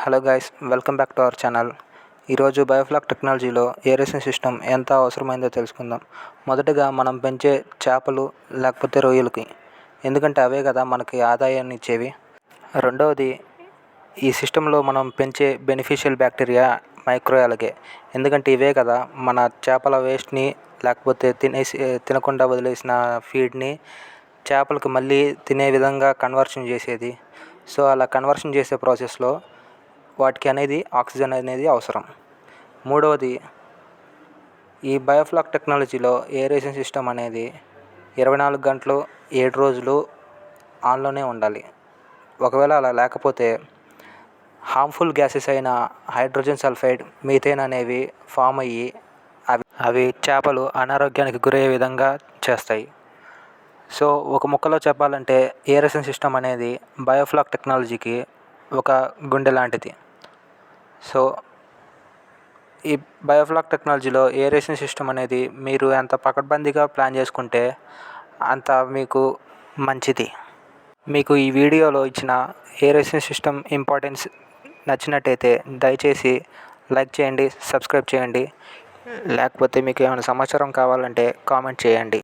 Hello guys, welcome back to our channel. ఈరోజు biofloc టెక్నాలజీలో aeration system ఎంత అవసరమైందో తెలుసుకుందాం. మొదటగా మనం పెంచే చేపలు లేకపోతే రొయ్యలకి, ఎందుకంటే అవే కదా మనకి ఆదాయాన్ని ఇచ్చేవి. రెండవది, ఈ సిస్టంలో మనం పెంచే బెనిఫిషియల్ బ్యాక్టీరియా మైక్రో ఆల్గే, ఎందుకంటే ఇవే కదా మన చేపల వేస్ట్ని లేకపోతే తినకుండా వదిలేసిన ఫీడ్ని చేపలకు మళ్ళీ తినే విధంగా కన్వర్షన్ చేసేది. సో అలా కన్వర్షన్ చేసే ప్రాసెస్లో వాటికి అనేది ఆక్సిజన్ అనేది అవసరం. మూడవది, ఈ బయోఫ్లాక్ టెక్నాలజీలో ఏరేషన్ సిస్టమ్ అనేది 24 గంటలు 7 రోజులు ఆన్లోనే ఉండాలి. ఒకవేళ అలా లేకపోతే హార్మ్ఫుల్ గ్యాసెస్ అయిన హైడ్రోజన్ సల్ఫైడ్, మీథేన్ అనేవి ఫామ్ అయ్యి అవి చేపలు అనారోగ్యానికి గురయ్యే విధంగా చేస్తాయి. సో ఒక ముక్కలో చెప్పాలంటే ఏరేషన్ సిస్టమ్ అనేది బయోఫ్లాక్ టెక్నాలజీకి ఒక గుండె లాంటిది. సో ఈ బయోఫ్లాక్ టెక్నాలజీలో ఏరేషన్ సిస్టమ్ అనేది మీరు ఎంత పకడ్బందీగా ప్లాన్ చేసుకుంటే అంత మీకు మంచిది. మీకు ఈ వీడియోలో ఇచ్చిన ఏరేషన్ సిస్టమ్ ఇంపార్టెన్స్ నచ్చినట్టయితే దయచేసి లైక్ చేయండి, సబ్స్క్రైబ్ చేయండి. లేకపోతే మీకు ఏమైనా సమాచారం కావాలంటే కామెంట్ చేయండి.